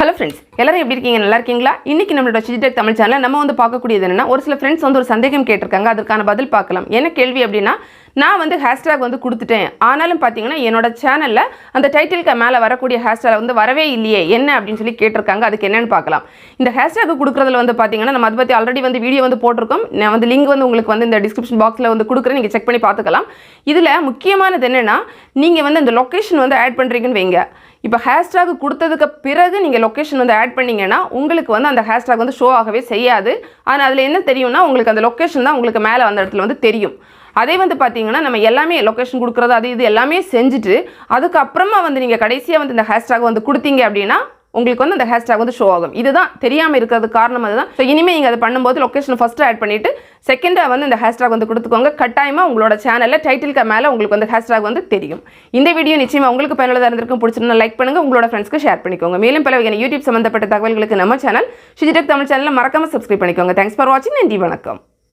Hello friends, எல்லாரும் எப்படி இருக்கீங்க? நல்லா இருக்கீங்களா? இன்னைக்கு நம்மளோட ஷிஜி தமிழ் சேனலில் நம்ம வந்து பார்க்கக்கூடியது என்னன்னா, ஒரு சில ஃப்ரெண்ட்ஸ் வந்து ஒரு சந்தேகம் கேட்டிருக்காங்க. அதுக்கான பதில் பார்க்கலாம். என்ன கேள்வி அப்படின்னா, நான் வந்து ஹேஷ்டேக் வந்து கொடுத்துட்டேன், ஆனாலும் பார்த்தீங்கன்னா என்னோட சேனலில் அந்த டைட்டிலுக்கு மேலே வரக்கூடிய ஹேஷ்டேக் வந்து வரவே இல்லையே, என்ன அப்படின்னு சொல்லி கேட்டிருக்காங்க. அதுக்கு என்னன்னு பார்க்கலாம். இந்த ஹேஷ்டேக் கொடுக்குறதுல வந்து பார்த்தீங்கன்னா நம்ம அதை பற்றி ஆல்ரெடி வந்து வீடியோ வந்து போட்டிருக்கோம். நான் வந்து லிங்க் வந்து உங்களுக்கு வந்து இந்த டிஸ்கிரிப்ஷன் பாக்ஸில் வந்து கொடுக்குறேன், நீங்கள் செக் பண்ணி பார்த்துக்கலாம். இதில் முக்கியமானது என்னென்னா, நீங்கள் வந்து இந்த லொக்கேஷன் வந்து ஆட் பண்ணுறீங்கன்னு வைங்க. இப்போ ஹேஷ்டேக் கொடுத்ததுக்கு பிறகு நீங்கள் லொக்கேஷன் வந்து ஆட் பண்ணிங்கன்னா உங்களுக்கு வந்து அந்த ஹேஷ்டேக் வந்து ஷோ ஆகவே செய்யாது. ஆனால் அதில் என்ன தெரியும்னா, உங்களுக்கு அந்த லொக்கேஷன் தான் உங்களுக்கு மேலே அந்த இடத்துல வந்து தெரியும். அதே வந்து பார்த்தீங்கன்னா நம்ம எல்லாமே லொக்கேஷன் கொடுக்குறது அது இது எல்லாமே செஞ்சுட்டு அதுக்கப்புறமா வந்து நீங்கள் கடைசியாக வந்து இந்த ஹேஷ்டேக் வந்து கொடுத்தீங்க அப்படின்னா உங்களுக்கு வந்து அந்த ஹேஷ்டேக் வந்து ஷோ ஆகும். இதுதான் தெரியாமல் இருக்கிறதுக்கு காரணம் அதுதான். ஸோ இனிமேல் நீங்கள் அதை பண்ணும்போது லொக்கேஷன் ஃபஸ்ட்டு ஆட் பண்ணிவிட்டு செகண்டாக வந்து இந்த ஹேஷ்டேக் வந்து கொடுத்துக்கோங்க. கட்டாயமாக உங்களோட சேனலில் டைட்டிலுக்கு மேலே உங்களுக்கு வந்து ஹேஷ்டேக் வந்து தெரியும். இந்த வீடியோ நிச்சயமாக உங்களுக்கு பயனுள்ளதாக இருந்திருக்கும். பிடிச்சிருந்தா லைக் பண்ணுங்கள், உங்களோட ஃப்ரெண்ட்ஸ்க்கு ஷேர் பண்ணிக்கோங்க. மேலும் பல வகையான யூடியூப் சம்மந்தப்பட்ட தகவல்களுக்கு நம்ம சேனல் ஷிஜி தமிழ் சேனலில் மறக்காமல் சப்ஸ்கிரைப் பண்ணிக்கோங்க. தேங்க்ஸ் ஃபார் வாட்சிங். நன்றி, வணக்கம்.